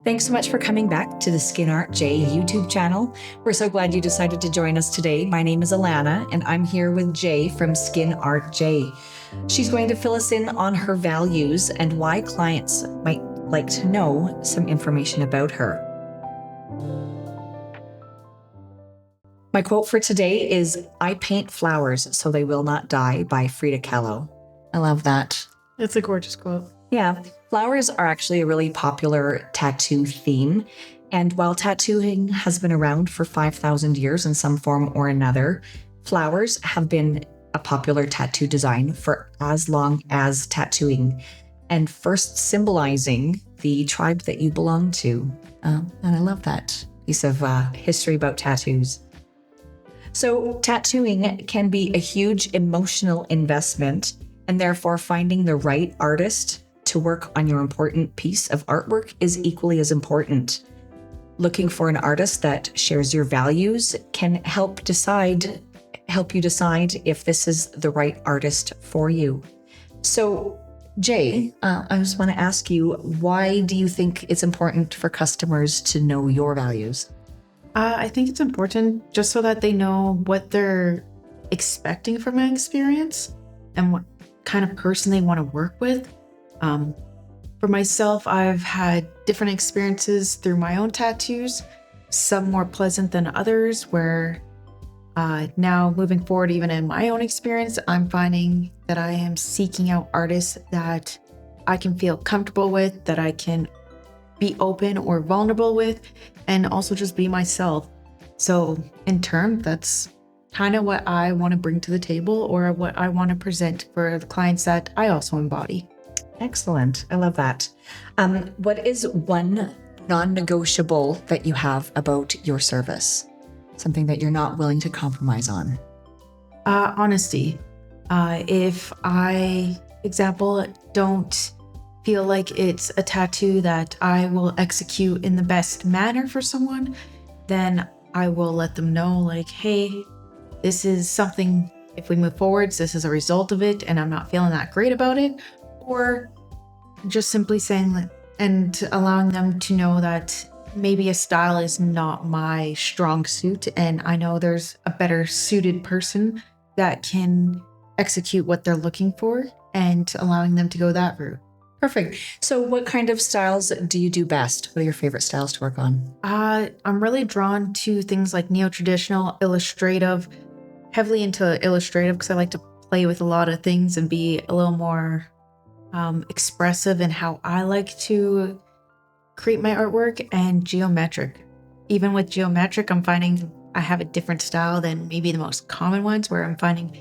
Thanks so much for coming back to the Skin Art J YouTube channel. We're so glad you decided to join us today. My name is Alana, and I'm here with Jay from Skin Art J. She's going to fill us in on her values and why clients might like to know some information about her. My quote for today is, "I paint flowers so they will not die," by Frida Kahlo. I love that. It's a gorgeous quote. Yeah, flowers are actually a really popular tattoo theme. And while tattooing has been around for 5,000 years in some form or another, flowers have been a popular tattoo design for as long as tattooing, and first symbolizing the tribe that you belong to. And I love that piece of history about tattoos. So tattooing can be a huge emotional investment, and therefore finding the right artist to work on your important piece of artwork is equally as important. Looking for an artist that shares your values can help you decide if this is the right artist for you. So, Jay, I just want to ask you, why do you think it's important for customers to know your values? I think it's important just so that they know what they're expecting from an experience and what kind of person they want to work with. For myself, I've had different experiences through my own tattoos, some more pleasant than others, where now moving forward, even in my own experience, I'm finding that I am seeking out artists that I can feel comfortable with, that I can be open or vulnerable with, and also just be myself. So in turn, that's kind of what I want to bring to the table, or what I want to present for the clients that I also embody. Excellent. I love that. What is one non-negotiable that you have about your service? Something that you're not willing to compromise on? Honesty. If I, example, don't feel like it's a tattoo that I will execute in the best manner for someone, then I will let them know, like, hey, this is something, if we move forwards, this is a result of it, and I'm not feeling that great about it. Or just simply saying that and allowing them to know that maybe a style is not my strong suit, and I know there's a better suited person that can execute what they're looking for, and allowing them to go that route. Perfect. So what kind of styles do you do best? What are your favorite styles to work on? I'm really drawn to things like neo-traditional, illustrative, heavily into illustrative because I like to play with a lot of things and be a little more expressive in how I like to create my artwork, and geometric. Even with geometric, I'm finding I have a different style than maybe the most common ones, where I'm finding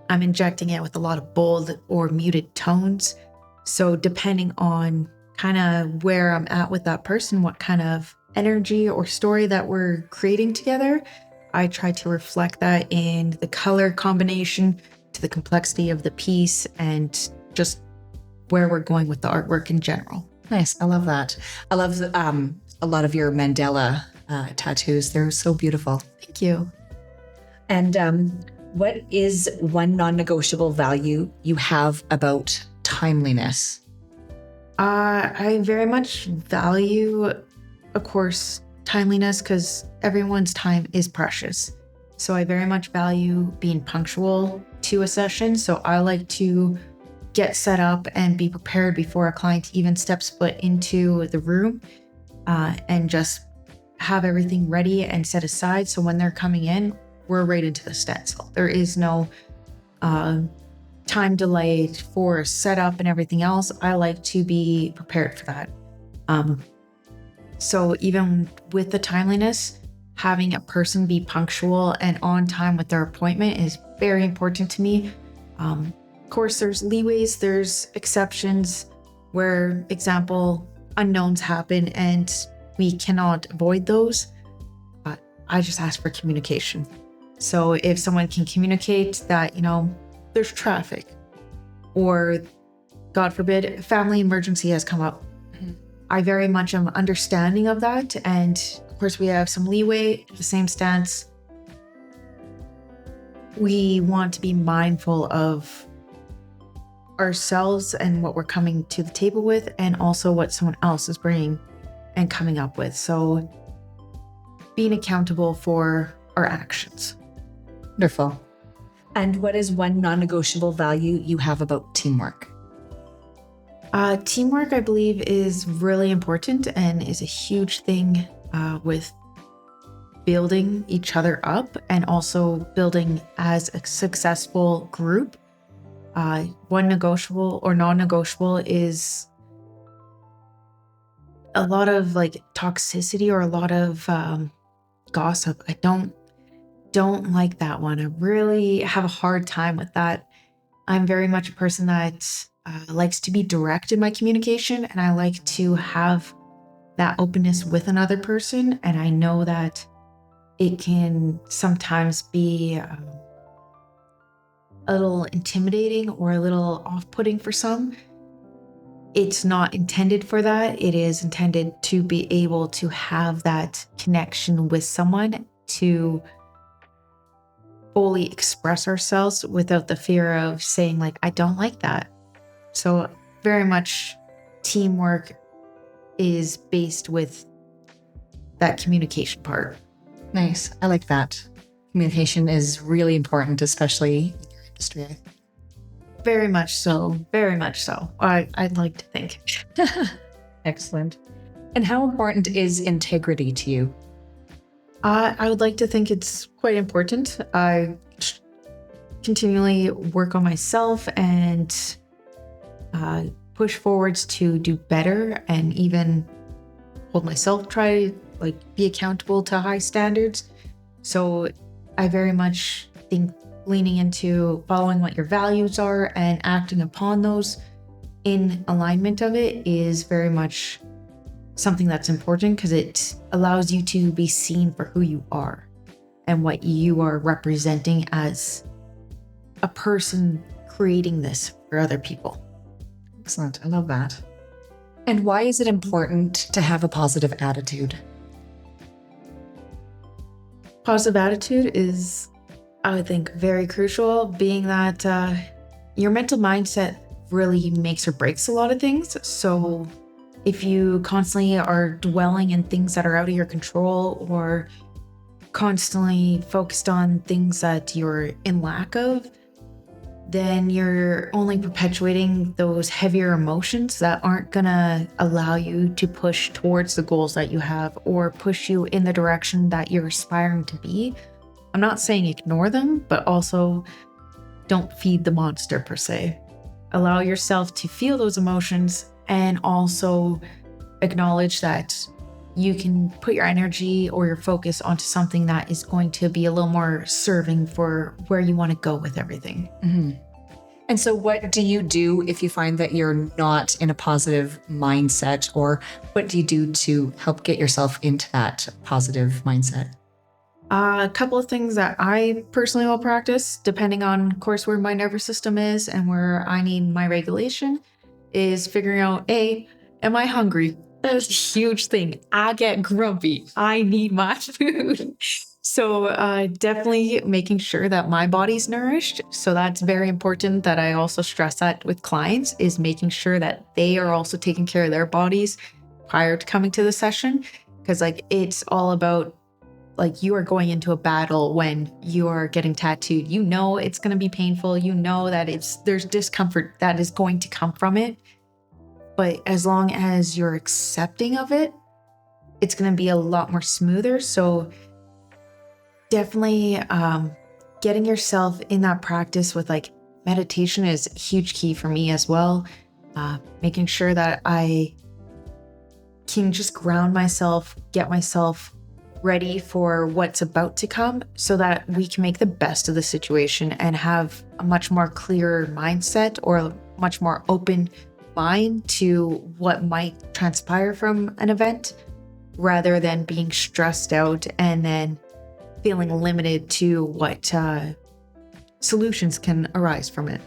I'm injecting it with a lot of bold or muted tones. So depending on kind of where I'm at with that person, what kind of energy or story that we're creating together, I try to reflect that in the color combination, to the complexity of the piece, and just where we're going with the artwork in general. Nice. I love that. I love a lot of your mandala tattoos. They're so beautiful. Thank you. And what is one non-negotiable value you have about timeliness? I very much value, of course, timeliness, because everyone's time is precious. So I very much value being punctual to a session. So I like to get set up and be prepared before a client even steps foot into the room, and just have everything ready and set aside. So when they're coming in, we're right into the stencil. There is no time delayed for setup and everything else. I like to be prepared for that. So even with the timeliness, having a person be punctual and on time with their appointment is very important to me. Of course, there's leeways, there's exceptions where, example, unknowns happen and we cannot avoid those. I just ask for communication. So if someone can communicate that, there's traffic, or God forbid, a family emergency has come up, I very much am understanding of that. And of course, we have some leeway. The same stance, we want to be mindful of ourselves and what we're coming to the table with, and also what someone else is bringing. and coming up with. So being accountable for our actions. Wonderful. And what is one non-negotiable value you have about teamwork? Teamwork, I believe, is really important and is a huge thing with building each other up and also building as a successful group. One negotiable or non-negotiable is a lot of like toxicity or a lot of gossip. I don't like that one. I really have a hard time with that. I'm very much a person that likes to be direct in my communication, and I like to have that openness with another person. And I know that it can sometimes be a little intimidating or a little off-putting for some. It's not intended for that. It is intended to be able to have that connection with someone to fully express ourselves without the fear of saying like, I don't like that. So very much teamwork is based with that communication part. Nice. I like that. Communication is really important, especially in your industry. Very much so. Very much so. I'd like to think. Excellent. And how important is integrity to you? I would like to think it's quite important. I continually work on myself and push forwards to do better and even hold myself, try like be accountable to high standards. So I very much think leaning into following what your values are and acting upon those in alignment of it is very much something that's important because it allows you to be seen for who you are and what you are representing as a person creating this for other people. Excellent. I love that. And why is it important to have a positive attitude? Positive attitude is, I would think, very crucial, being that your mental mindset really makes or breaks a lot of things. So if you constantly are dwelling in things that are out of your control or constantly focused on things that you're in lack of, then you're only perpetuating those heavier emotions that aren't gonna allow you to push towards the goals that you have or push you in the direction that you're aspiring to be. I'm not saying ignore them, but also don't feed the monster per se. Allow yourself to feel those emotions and also acknowledge that you can put your energy or your focus onto something that is going to be a little more serving for where you want to go with everything. Mm-hmm. And so what do you do if you find that you're not in a positive mindset, or what do you do to help get yourself into that positive mindset? A couple of things that I personally will practice, depending on, of course, where my nervous system is and where I need my regulation, is figuring out, am I hungry? That is a huge thing. I get grumpy. I need my food. So definitely making sure that my body's nourished. So that's very important that I also stress that with clients, is making sure that they are also taking care of their bodies prior to coming to the session. Because like it's all about, like, you are going into a battle when you are getting tattooed. You know it's going to be painful. You know that there's discomfort that is going to come from it. But as long as you're accepting of it, it's going to be a lot more smoother. So definitely getting yourself in that practice with like meditation is a huge key for me as well. Making sure that I can just ground myself, get myself ready for what's about to come so that we can make the best of the situation and have a much more clearer mindset or a much more open mind to what might transpire from an event, rather than being stressed out and then feeling limited to what solutions can arise from it.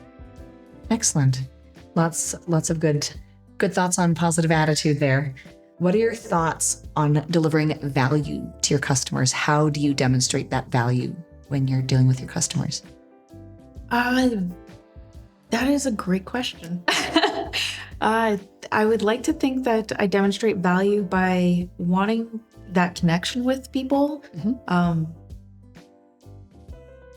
Excellent. Lots of good thoughts on positive attitude there. What are your thoughts on delivering value to your customers? How do you demonstrate that value when you're dealing with your customers? That is a great question. I would like to think that I demonstrate value by wanting that connection with people.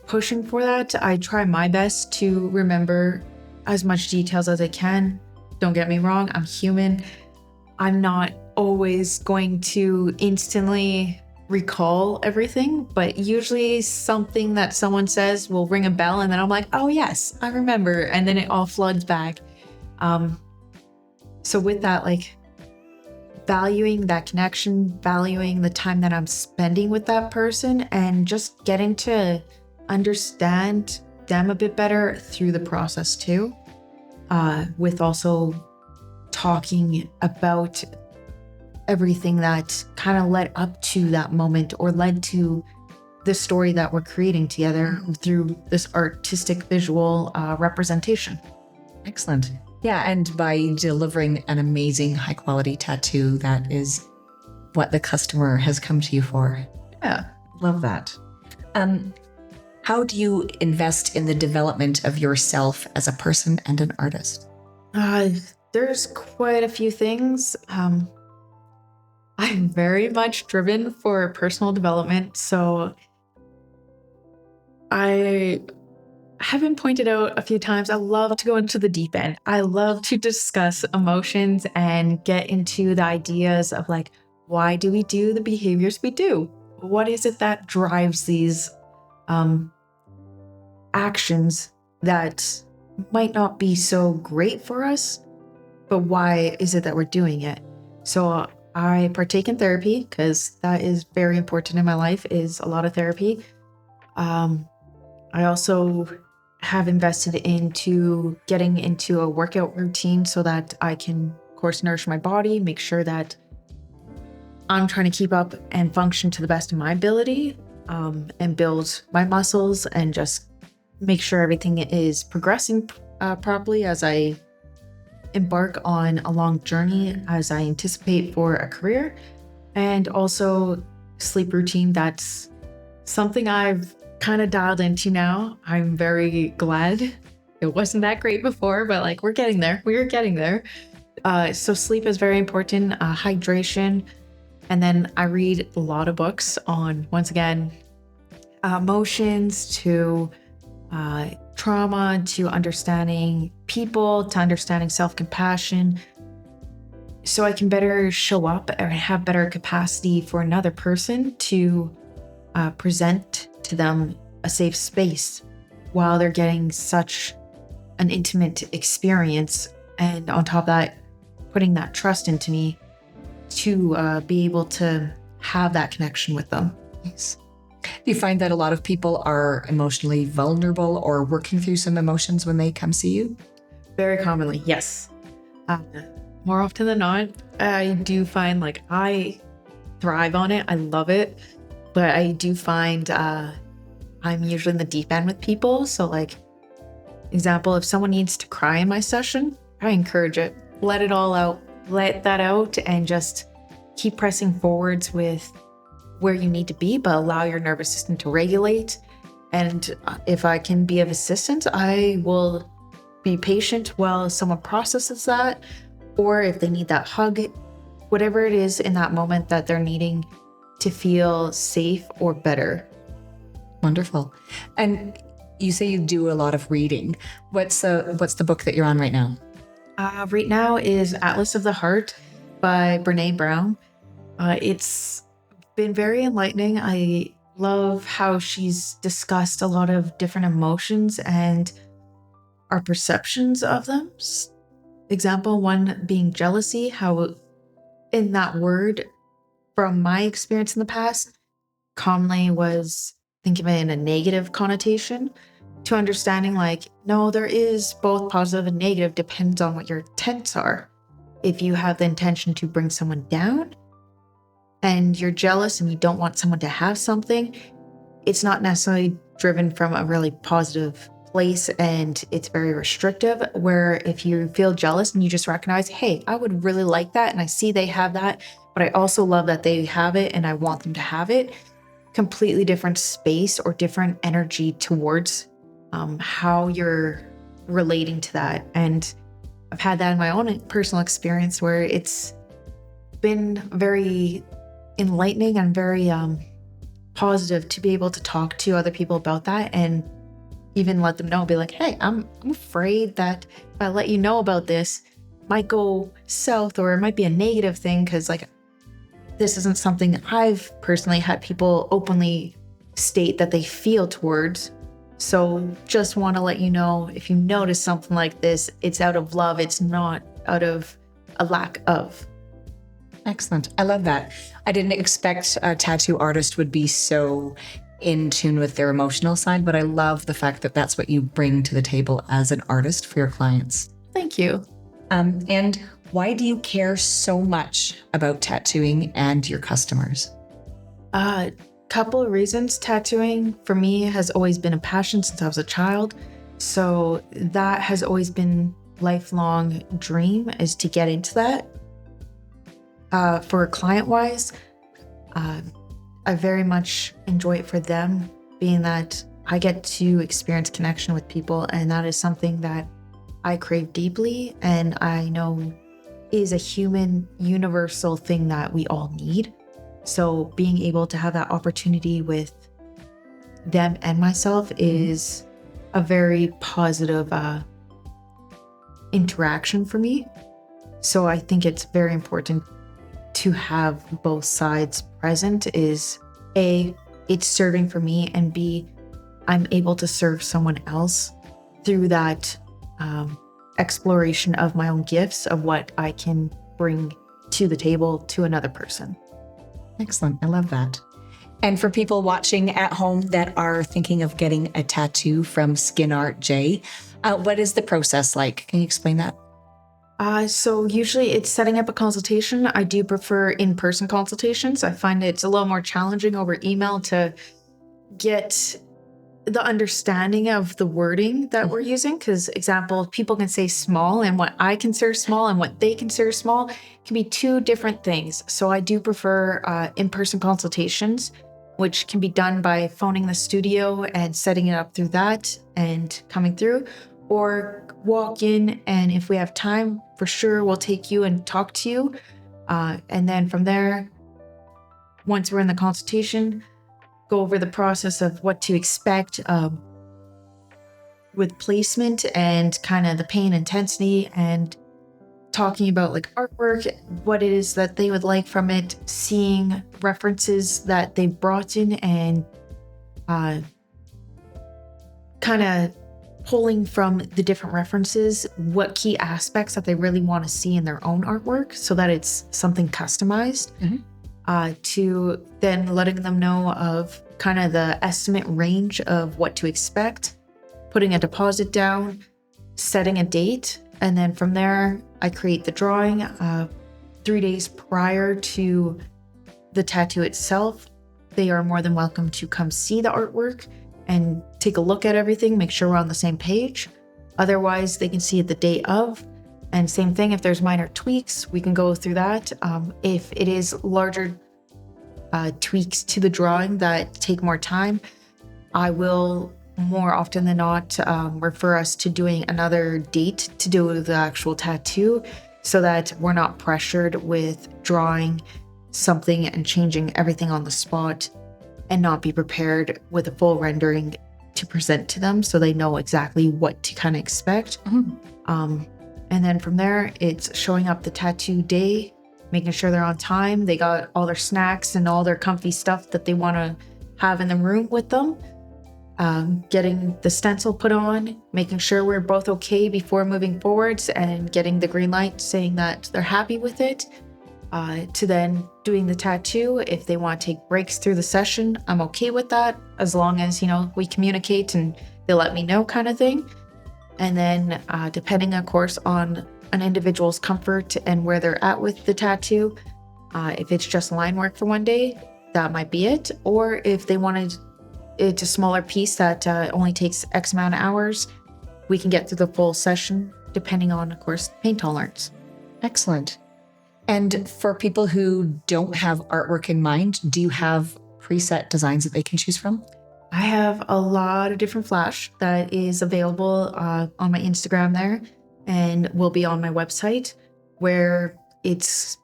Pushing for that. I try my best to remember as much details as I can. Don't get me wrong, I'm human. I'm not always going to instantly recall everything, but usually something that someone says will ring a bell and then I'm like, oh yes, I remember. And then it all floods back. So with that, like valuing that connection, valuing the time that I'm spending with that person, and just getting to understand them a bit better through the process too. With also talking about everything that kind of led up to that moment or led to the story that we're creating together through this artistic visual representation. Excellent. Yeah, and by delivering an amazing high quality tattoo, that is what the customer has come to you for. Yeah. Love that. How do you invest in the development of yourself as a person and an artist? There's quite a few things. I'm very much driven for personal development, so I have been pointed out a few times. I love to go into the deep end. I love to discuss emotions and get into the ideas of like, why do we do the behaviors we do? What is it that drives these actions that might not be so great for us, but why is it that we're doing it? So I partake in therapy because that is very important in my life, is a lot of therapy. I also have invested into getting into a workout routine so that I can, of course, nourish my body, make sure that I'm trying to keep up and function to the best of my ability, and build my muscles and just make sure everything is progressing properly as I embark on a long journey, as I anticipate for a career. And also sleep routine. That's something I've kind of dialed into now. I'm very glad. It wasn't that great before, but like we're getting there. We're getting there. So sleep is very important, hydration. And then I read a lot of books on, once again, emotions to trauma, to understanding people, to understanding self-compassion, so I can better show up or have better capacity for another person to present to them a safe space while they're getting such an intimate experience. And on top of that, putting that trust into me to be able to have that connection with them. Yes. Do you find that a lot of people are emotionally vulnerable or working through some emotions when they come see you? Very commonly, yes. More often than not, I do find like I thrive on it. I love it. But I do find I'm usually in the deep end with people. So like, example, if someone needs to cry in my session, I encourage it. Let it all out. Let that out and just keep pressing forwards with where you need to be, but allow your nervous system to regulate. And if I can be of assistance, I will be patient while someone processes that. Or if they need that hug, whatever it is in that moment that they're needing to feel safe or better. Wonderful. And you say you do a lot of reading. What's the book that you're on right now? Right now is Atlas of the Heart by Brene Brown. It's been very enlightening. I love how she's discussed a lot of different emotions and our perceptions of them. Example one being jealousy, how in that word, from my experience in the past, commonly was thinking of it in a negative connotation, to understanding like, no, there is both positive and negative, depends on what your intents are. If you have the intention to bring someone down and you're jealous and you don't want someone to have something, it's not necessarily driven from a really positive place and it's very restrictive. Where if you feel jealous and you just recognize, hey, I would really like that and I see they have that, but I also love that they have it and I want them to have it. Completely different space or different energy towards how you're relating to that. And I've had that in my own personal experience where it's been very enlightening and very positive to be able to talk to other people about that and even let them know, be like, hey, I'm afraid that if I let you know about this, it might go south or it might be a negative thing, because like this isn't something I've personally had people openly state that they feel towards. So just want to let you know, if you notice something like this, it's out of love. It's not out of a lack of. Excellent. I love that. I didn't expect a tattoo artist would be so in tune with their emotional side, but I love the fact that that's what you bring to the table as an artist for your clients. Thank you. And why do you care so much about tattooing and your customers? Couple of reasons. Tattooing for me has always been a passion since I was a child. So that has always been lifelong dream, is to get into that. For client wise, I very much enjoy it for them, being that I get to experience connection with people, and that is something that I crave deeply, and I know is a human universal thing that we all need. So being able to have that opportunity with them and myself is a very positive interaction for me. So I think it's very important to have both sides present. Is A, it's serving for me, and B, I'm able to serve someone else through that exploration of my own gifts of what I can bring to the table to another person. Excellent. I love that. And for people watching at home that are thinking of getting a tattoo from Skin Art J, what is the process like? Can you explain that? So usually it's setting up a consultation. I do prefer in-person consultations. I find it's a little more challenging over email to get the understanding of the wording that we're using. Because example, people can say small, and what I consider small and what they consider small can be two different things. So I do prefer in-person consultations, which can be done by phoning the studio and setting it up through that and coming through, or walk in, and if we have time, for sure, we'll take you and talk to you. And then from there, once we're in the consultation, go over the process of what to expect with placement and kind of the pain intensity, and talking about like artwork, what it is that they would like from it, seeing references that they've brought in, and kind of pulling from the different references what key aspects that they really want to see in their own artwork, so that it's something customized. To then letting them know of kind of the estimate range of what to expect, putting a deposit down, setting a date, and then from there I create the drawing 3 days prior to the tattoo itself. They are more than welcome to come see the artwork and take a look at everything, make sure we're on the same page. Otherwise, they can see it the day of. And same thing, if there's minor tweaks, we can go through that. If it is larger tweaks to the drawing that take more time, I will more often than not refer us to doing another date to do the actual tattoo, so that we're not pressured with drawing something and changing everything on the spot and not be prepared with a full rendering to present to them, so they know exactly what to kind of expect. And then from there, it's showing up the tattoo day, making sure they're on time, they got all their snacks and all their comfy stuff that they want to have in the room with them, getting the stencil put on, making sure we're both okay before moving forwards, and getting the green light saying that they're happy with it, to then doing the tattoo. If they want to take breaks through the session, I'm okay with that, as long as, we communicate and they let me know, kind of thing. And then depending, of course, on an individual's comfort and where they're at with the tattoo, if it's just line work for one day, that might be it. Or if they wanted it a smaller piece that only takes X amount of hours, we can get through the full session, depending on, of course, pain tolerance. Excellent. And for people who don't have artwork in mind, do you have preset designs that they can choose from? I have a lot of different flash that is available on my Instagram there. and will be on my website, where it's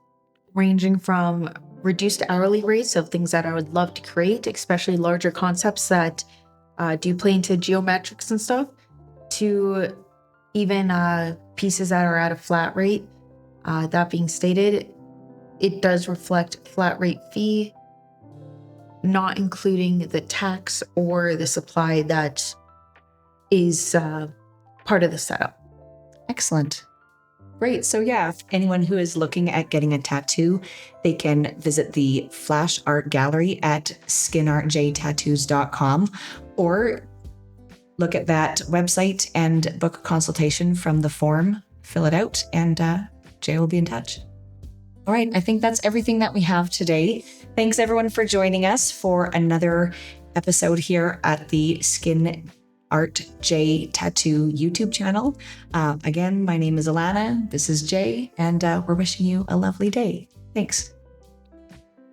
ranging from reduced hourly rates of things that I would love to create, especially larger concepts that do play into geometrics and stuff, to even pieces that are at a flat rate. That being stated, it does reflect flat rate fee, not including the tax or the supply that is part of the setup. Excellent. Great. So yeah, if anyone who is looking at getting a tattoo, they can visit the Flash Art Gallery at skinartjtattoos.com, or look at that website and book a consultation from the form, fill it out, and Jay will be in touch. All right, I think that's everything that we have today. Thanks everyone for joining us for another episode here at the Skin Art J Tattoo YouTube channel. Again, my name is Alana, this is Jay, and we're wishing you a lovely day. Thanks.